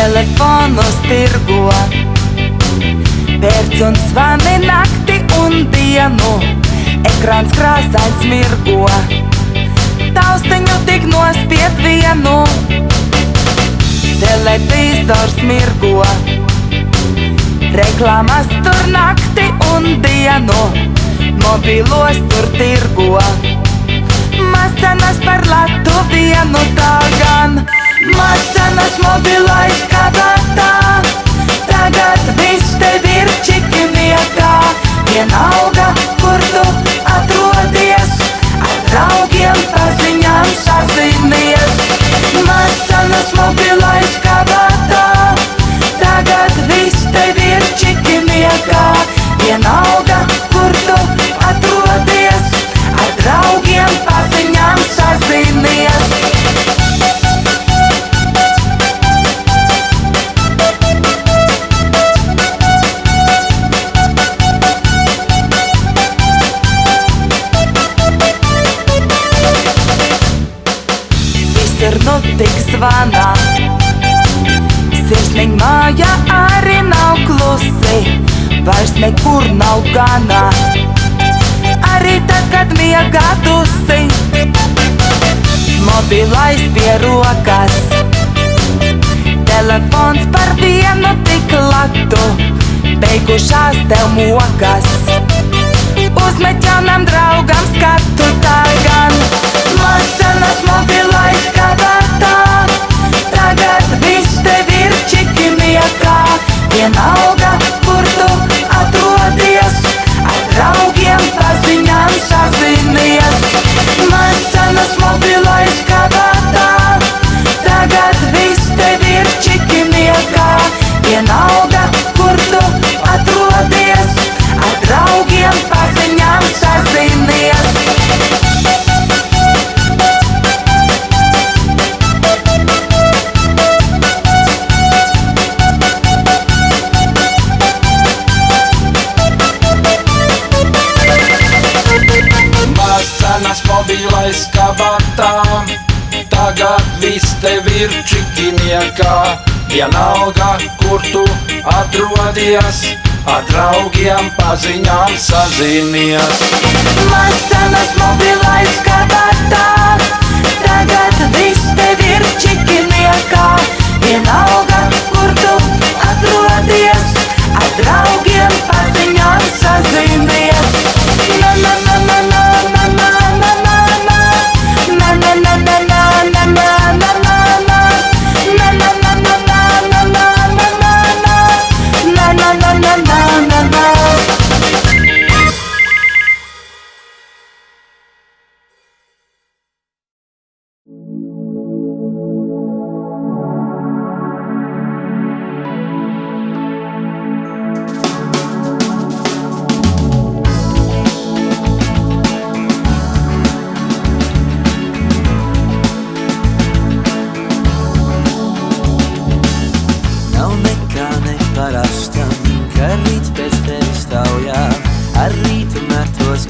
telefonus tirgo, pērc un zvani nakti un dienu, ekrāns krāsains mirgo, taustiņu tik nospied vienu, televizors mirgo, reklāmas tur nakti un dienu, mobilos tur tirgo, maz cenas par latu vienu tā gan. Maz cenas mobilais kabatā, tagad viss tev ir čikiniekā. Vienalga, kur tu atrodies, ar draugiem paziņām sazinies. Maz cenas mobilais kabatā, tagad viss tev ir čikiniekā. Vienalga, kur tu atrodies, ar draugiem paziņām sazinies. Ir nu tik zvana, sirsniņ māja arī nav klusi, vairs nekur nav gana, arī tad, kad miegā tusi. Mobilais pie rokas, telefons par vienu tik latu, beigušās tev mokas. Uzmet jaunam draugam skatu tā gan. Maz cenas mobilais kabatā, tagad viss tev ir čikiniekā. Vienalga, kur tu atrodies, ar draugiem paziņām sazinies. Maz cenas mobilais kabatā, tagad viss tev ir čikiniekā. Vienalga, kur tu atrodies, ar draugiem paziņām sazinies. Maz cenas mobilais kabatā, tagad viss tev ir čikiniekā. Vienalga, kur tu atrodies, ar draugiem paziņām sazinies. Maz cenas mobilais kabatā, tagad viss tev ir čikiniekā. Vienalga, kur tu atrodies, ar draugiem paziņām sazinies. Na na na na na na na na na na na na na na na na na na na.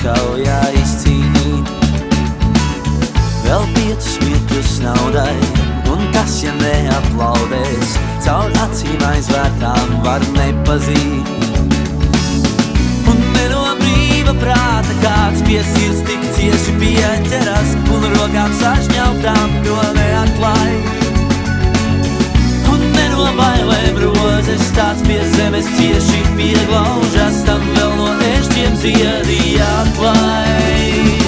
Kaujā izcīnīt vēl 5 mirkļus naudai, un kas, ja neaplaudēs, caur acīm aizvērtām var nepazīt. Un ne no brīva prāta kāds pie sirds tik cieši pieķeras, un rokām sašņautām to neatklāj. Un ne no bailēm rozes tāds pie zemes cieši pieglaužas, tam vēl no ešķiem ziedi jāklaiž.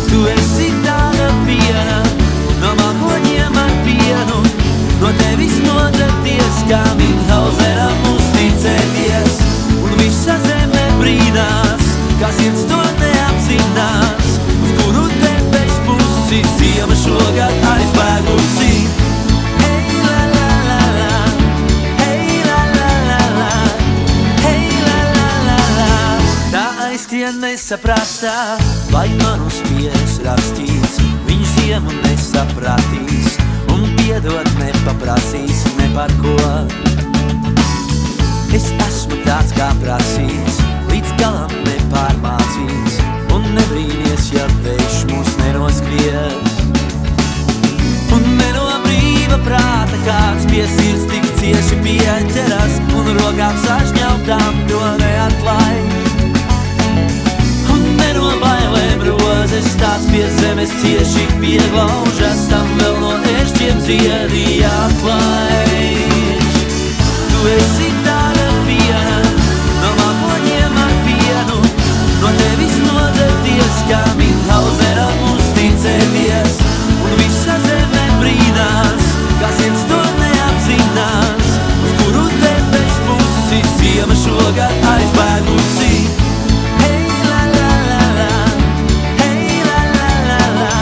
Tu esi tāda viena, no mākoņiem ar pienu, no tevis nodzerties, kā Minhausenam uzticēties. Un visa zeme brīnās, kā sirds to neapzinās, uz kuru debes pusi ziema šogad aizbēgusi. Aizskrien nesaprastā, vai man uzspies rakstīts, viņš ziemu nesapratīs, un piedot nepaprasīs ne par ko. Es esmu tāds kā prasīts, līdz galam nepārmācīts, un nebrīnies, ja vējš mūs nenoskries. Un ne no brīva prāta kāds pie sirds tik pieķeras un rokām sašņautām to neatlaiž. Un ne no bailēm rozes tāds pie zemes cieši pieglaužas, tam vēl no ešķiem ziedi atlaiž. Tu esi tāda viena, no mākoņiem ar pienu, no tevis nodzerties, kā Minhauseram uzticēties. Un visa zeme brīnās, kā sirds to neapzinās, uz kuru debes pusi ziema šogad aizbēgusi. Hei la la la la, hei la la la la,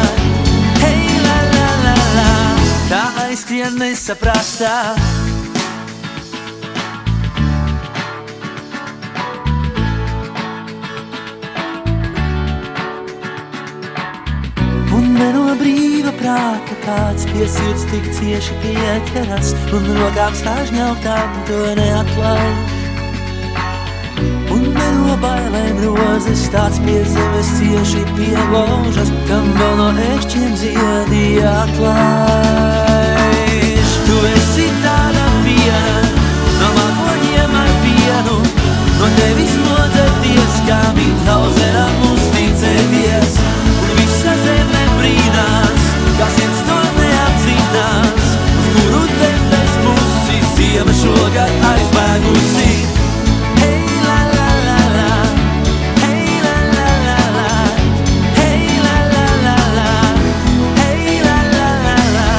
hei la la la la, tā aizskrien nesaprastā. Brīva prāta kāds pie sirds tik cieši pieķeras un rokām sažņautām to neatlaiž. Un ne no bailēm rozes tāds pie zemes cieši pieglaužas, kam vēl no ešķiem ziedi atlaiž. Tu esi tāda viena, no mākoņiem ar pienu, no tevis nodzerties, kā Minhauseram uzticēties. Un visa zeme brīnās, kā sirds to neapzinās, uz kuru debes pusi ziema šogad aizbēgusi. Hei la la la la, hei la la la la, hei la la la la, hei la la la la,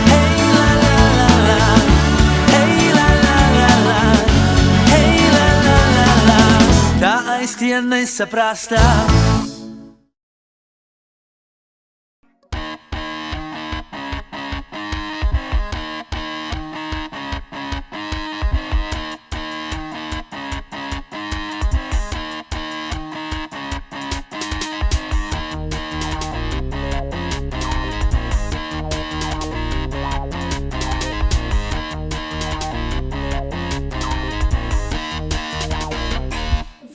hei la la la la, hei la la la la, hei la la la la, tā aizskrien nesaprastā.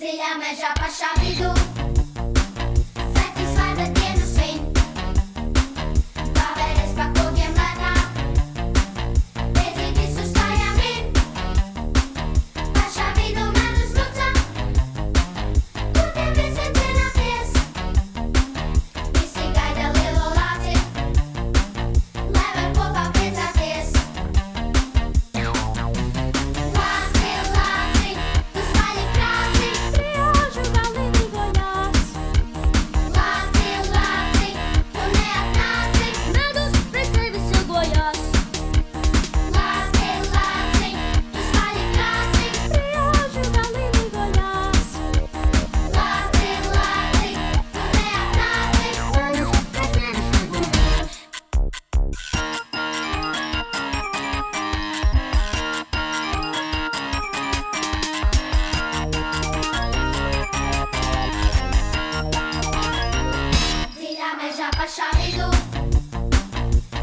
Dziļā mežā pašā vidū satisvaida dienu svin. Pavēries pa kūkiem lēnā, beidzīt visu stājām vien. Pašā vidū medus muca, kur tiem visiem cienāties. Visi gaida lielo lāci, lai var kopā priecāties. Lāci, lāci, tu skaļi krāci, priežu galīgi gojās. Lāci, lāci, tu neatnāci, medus pēc tevis ilgojās. Lāci, lāci, tu skaļi krāci, priežu galīgi gojās. Lāci, lāci, tu neatnāci, medus pēc tevis ilgojās. Dziļā mežā pašā vidū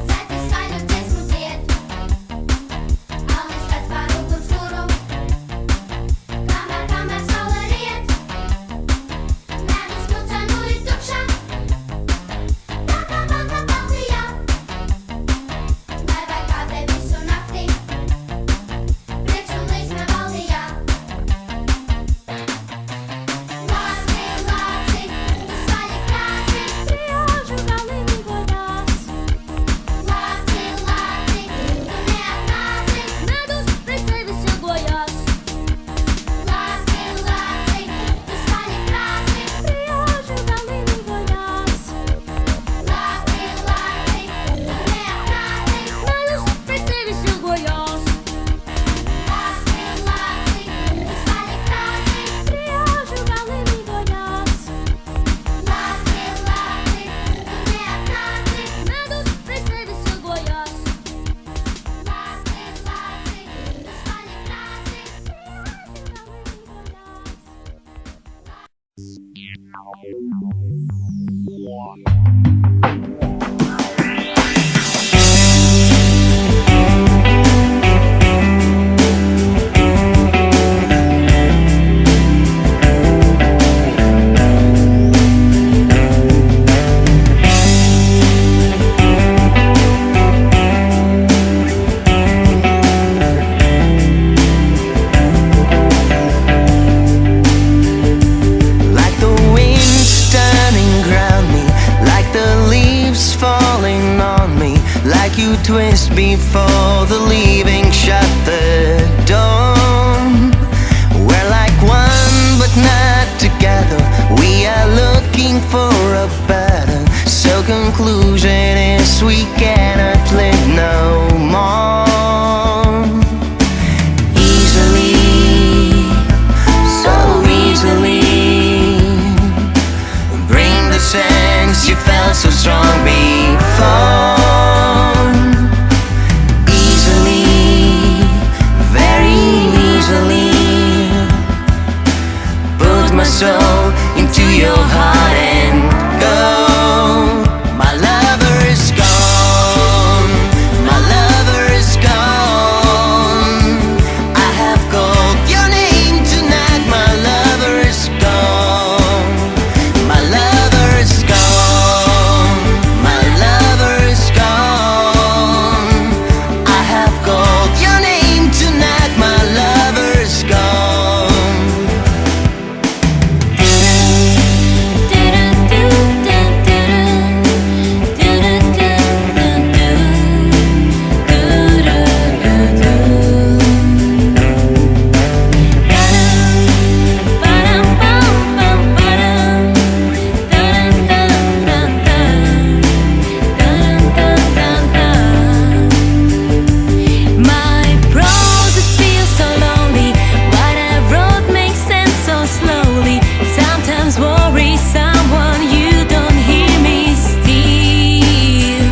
zeti skaļu dziesmu dzied. Alnis pēc pārūkums stūrum, kamēr saule riet. Medus muca nu ir tukša, tā kā balta Baltijā. Lai vai kādai visu nakti, prieks un līksme valdījā. Lāci, lāci, tu skaļi krāci, priežu galīgi gojās. Lāci, lāci, tu neatnāci, medus pēc tevis ilgojās. Lāci, lāci, tu skaļi krāci, priežu galīgi gojās. Lāci, lāci, tu neatnāci, medus pēc tevis ilgojās. Lāci, lāci, tu skaļi krāci, priežu galīgi gojās. Lāci, lāci, tu neatnāci, medus pēc tevis ilgojās. Lāci, lāci, tu skaļi krāci, just before the leaving shut the door. We're like one but not together. We are looking for a better. So conclusion is we cannot live no more. Easily, so easily. Bring the sense you felt so strong before. Easily, very easily. Put my soul into your heart and go. My lover is gone. My lover is gone. I have called your name tonight. My lover is gone. My lover is gone. My lover is gone. I have called your name tonight. My lover is gone. My prose, it feels so lonely. What I wrote makes sense so slowly. Sometimes worry someone you don't hear me still.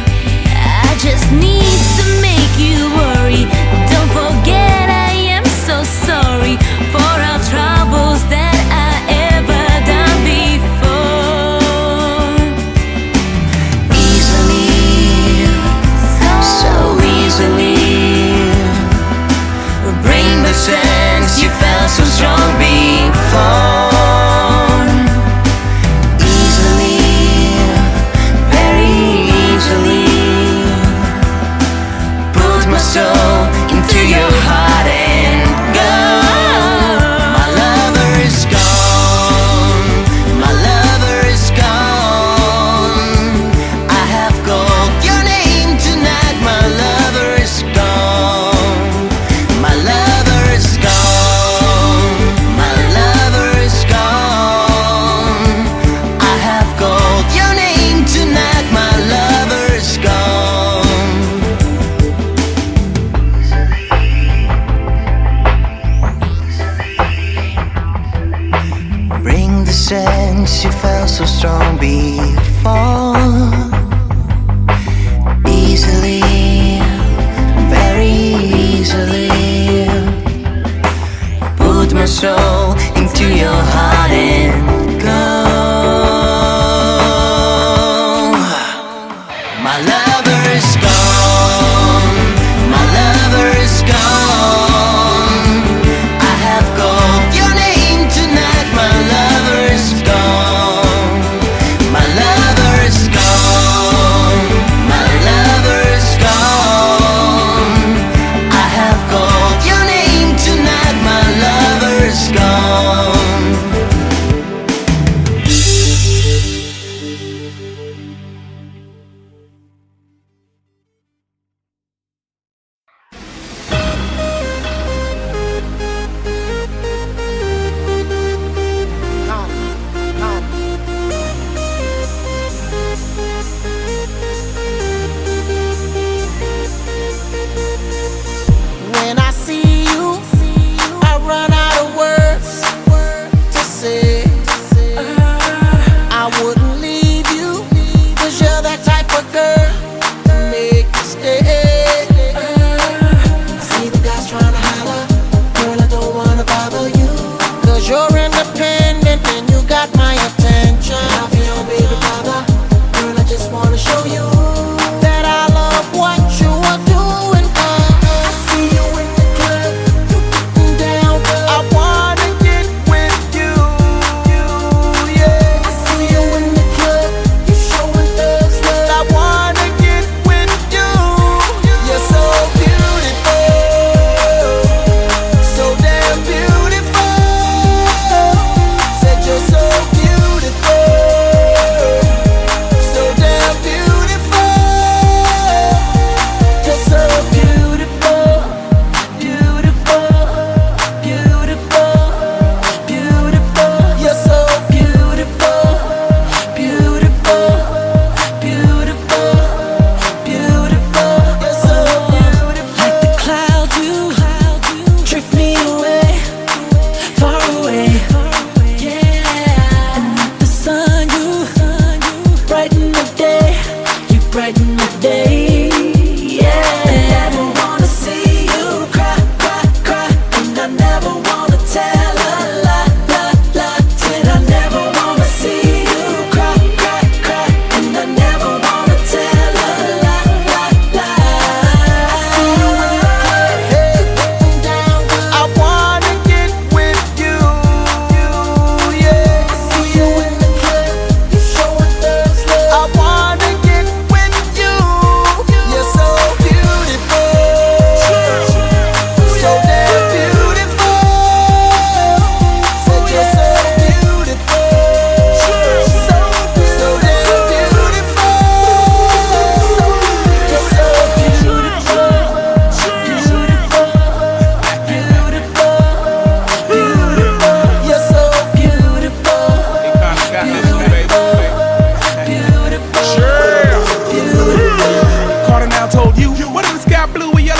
I just need to make you worry. Don't forget I am so sorry for our troubles that I ever done before. Easily, so easily. Bring the sense you felt so strong before. Easily, very easily. Put my soul into your heart and go. My lover is gone. My lover is gone. I have called your name tonight. My lover is gone. My lover is gone. My lover is gone. I have called your name tonight. My lover is gone. Bring the sense you felt so strong before. Easily, very easily. Put my soul into your heart and go. My lover is gone. My lover is gone. I have called your name tonight. My lover is gone. My lover is gone.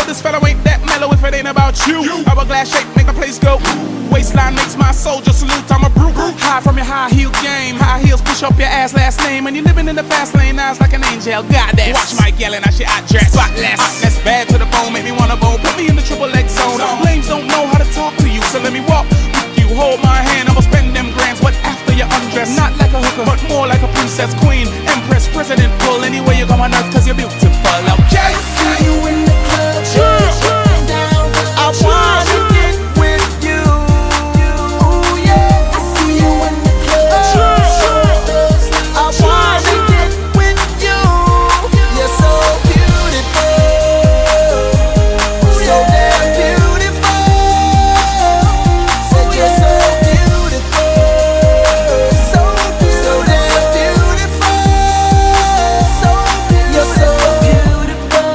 this fellow ain't that mellow if it ain't about you. Hourglass shape make the place go. Waistline makes my soldier salute. I'm a brute. High from your high heel game. High heels push up your ass last name. And you're living in the fast lane, eyes like an angel. Goddess. Watch Mike yelling, I shit, I dress spotless. Hotness bad to the bone, make me wanna bone. Put me in the triple X zone. Lames don't know how to talk to you, so let me walk with you. Hold my hand, I'ma spend them grands. What after you undress? Not like a hooker, but more like a princess, queen, empress, president. Pull anywhere you come on earth, cause you're beautiful. Okay? See you in the club, down. I wanna get with you. Ooh yeah. I see you in the club. I wanna get with you. You're so beautiful, so damn beautiful. Said you're so beautiful, so damn beautiful. You're so beautiful,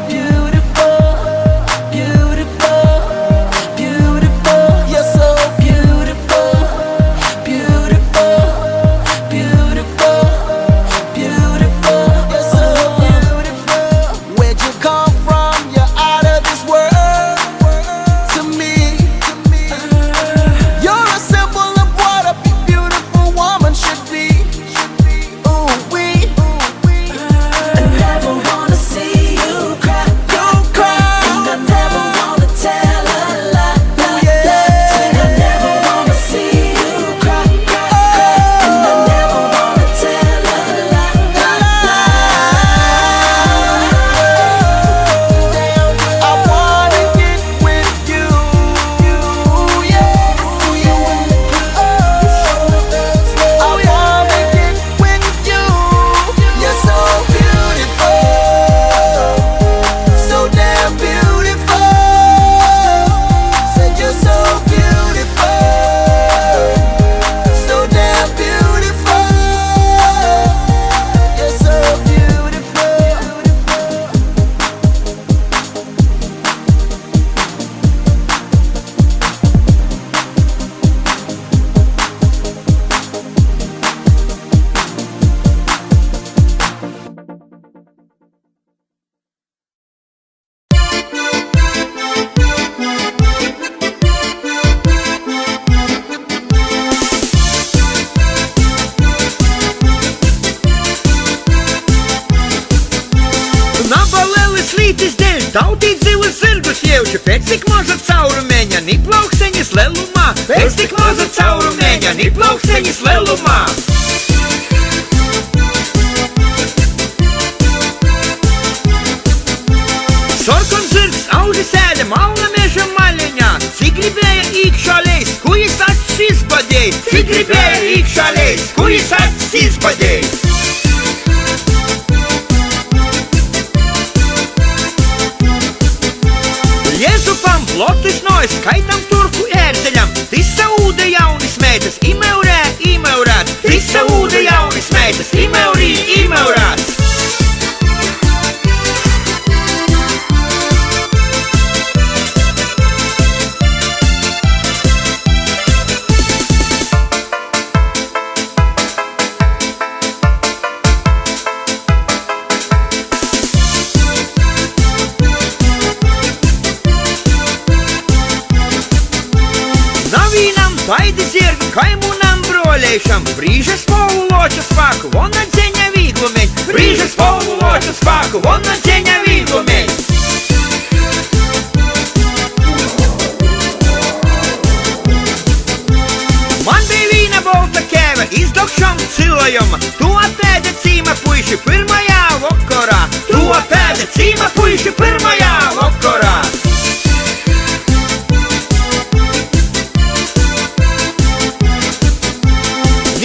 beautiful, beautiful, beautiful. You're so beautiful, beautiful, beautiful, beautiful. You're so beautiful. Where'd you come from? You're out of this world. To me, you're a symbol of what a beautiful woman should be. Ooh wee. I never wanna see you cry. Don't cry. And I never wanna tell a lie. Said I never wanna see you cry. And I never wanna tell a I wanna get with you. Yeah. See you in the club. I wanna get with you. You're so beautiful, so damn beautiful. Said you're so beautiful, so damn beautiful. You're so beautiful. Nabalelis lītis dēļ, tautīt zivas zirgus jauči, pēc tik maza caurumeņa, ni plauksteņas lelumā, pēc tik maza caurumeņa, ni plauksteņas lelumā. Sarkans zirgs, auži sēļa, malna meža maļiņā, cik gribēja īkšā leist, kujas acis izbadēj, cik gribēja īkšā leist, kujas acis izbadēj. Jēzupam plotis nois, skaitam turku ērzeļam, tisa ūde jaunis meitas, imeurē, imeurēt, tisa ūde jaunis meitas, imeurī, imeurēt. Navīnam taidi zirgi, kaimunam broleišam, brīžas spolu loča spāku, vona dzeņa vīglumeņ, brīžas spolu loča spāku, vona dzeņa vīglumeņ. Man bija vīna bolta kēve, izdokšam cilojuma, tu apēde cīma puiši pirmajā vakarā, tu apēde cīma puiši pirmajā vakarā.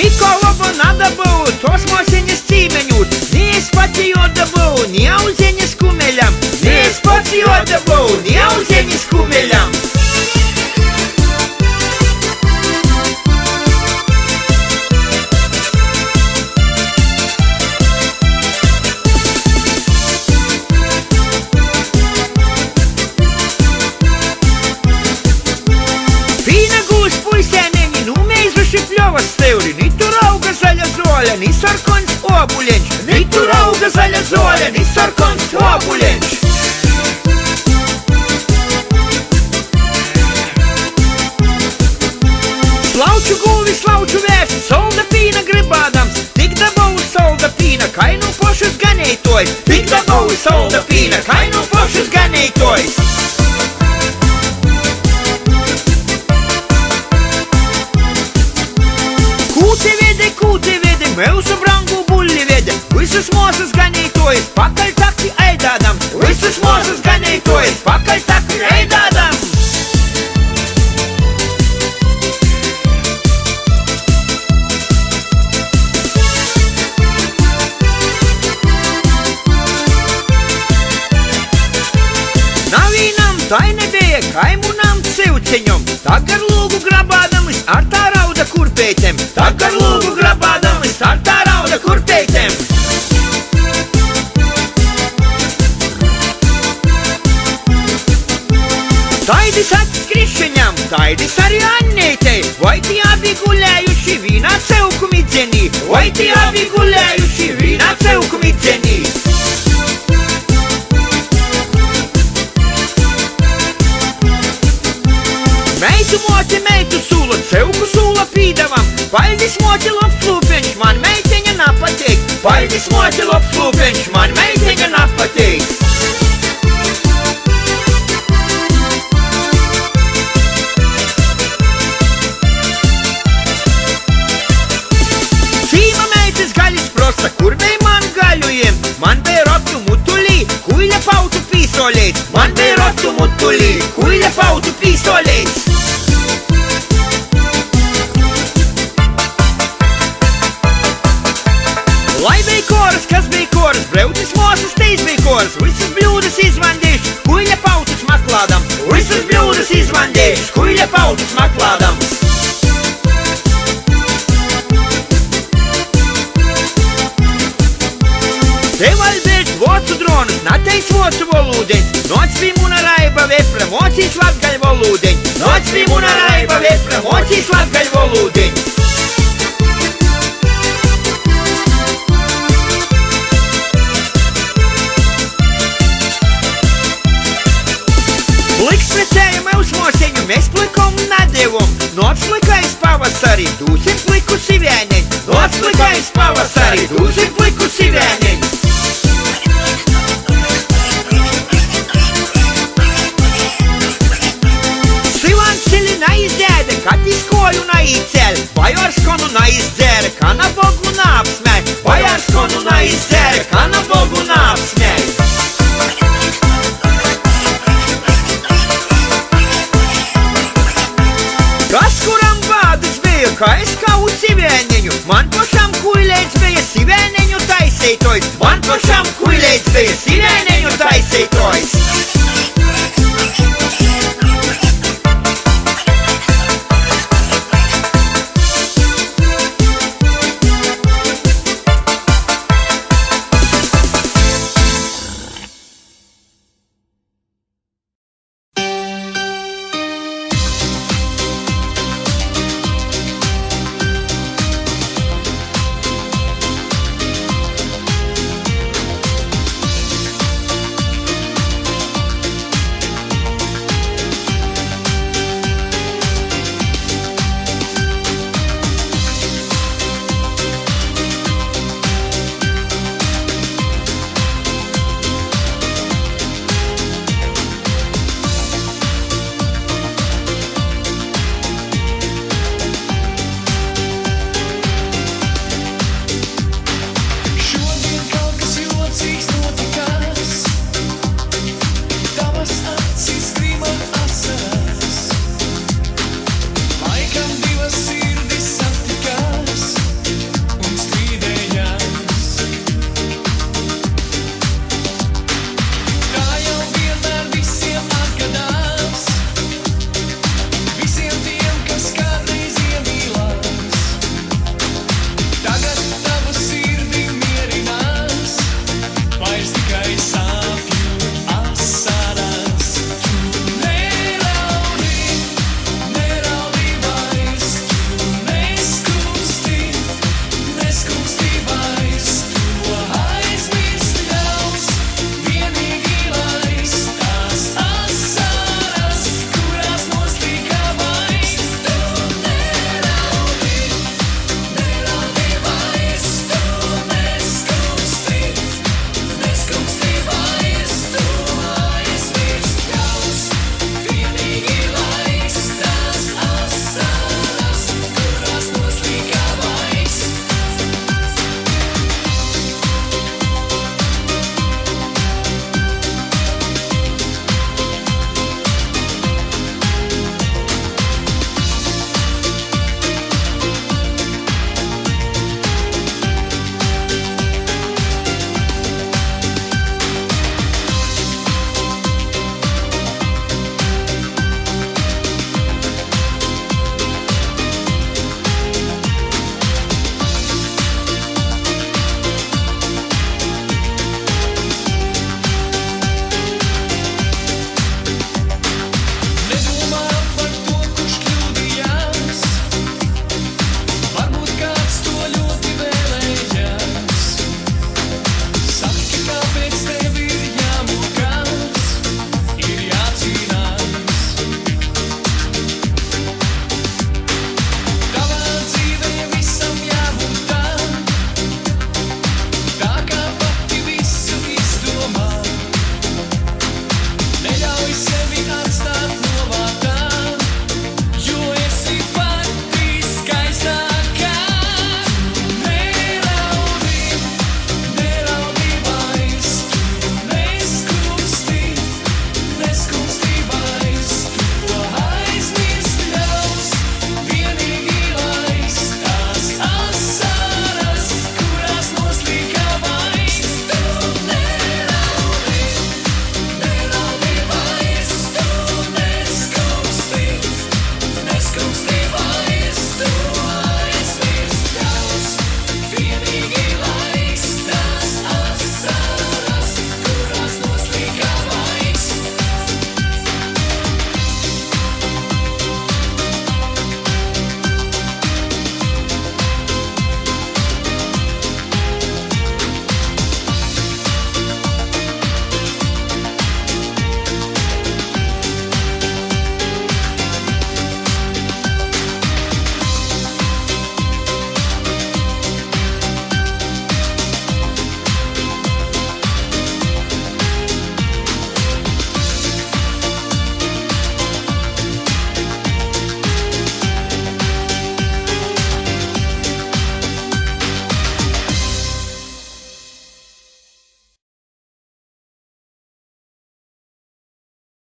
Николова надо было, то смосенец цименют, не спатиота был, не аузене с кумелям, не спатиота был, не аузене с кумелям. Ni sarkons obuļiņš, ni tur auga zaļa zoļa, ni sarkons obuļiņš. ganītojs, tik dabūju solda pīna, kai nu pašas ganītojs. Kūti vedi, mūsu brangu bulli vedi, visus mūsas ganītojs, pakaļ taki eidādam, visus mūsas ganītojs, pakaļ taki eidādam. Navīnam tai nebija kaimunam civceņom, tak ar lūgu grabādamis ar tā rauda kurpeitem, tak ar lūgu grabādamis ar tā rauda kurpeitem. Taidis atskrišaņam, taidis arī Annētei, vai tie abi gulējuši vīnā ceuku midzenī, vai tie abi gulējuši vīnā ceuku midzenī. Meitu sula, ceuku sula pīdavam, paļdis moti lopslūpeņš, man meiteņa napateik, paļdis moti lopslūpeņš, man meiteņa napateik. Cīma meitis gaļis prosta, kur bij man gaļujiem, man bij rotu mutulī, kuļa pautu pīsolēts, man bij rotu mutulī, kuļa pautu pīsolēts. Lai bija koras, kas bija koras, braucis mūsas teiz bija koras, visas bļūdas izvandījuši, kuļa pautus maklādam, visas bļūdas izvandījuši, kuļa pautus maklādam. Tev Albert vocu dronus, nateis vocu volūdeņs, noc pie muna raiba vepra, mocīs latgaļ volūdeņ, noc pie muna raiba vepra, mocīs latgaļ volūdeņ. Pliks precēja mūs moseņu, mēs plikom nadevom, noc plikais pavasarī, dūsim pliku sivēneņ, noc plikais pavasarī, dūsim pliku sivēneņ. Sivansili naizdēde, katiskoju naīcēl, bajorskonu naizdzēre, kana bogu nāpsmēj, bajorskonu naizdzēre, kana bogu nāpsmēj. Kas kuram bādus bija, kā es kavu sivēneņu, man pašam kuļēts bija sivēneņu taiseitojs, man pašam kuļēts bija sivēneņu taiseitojs.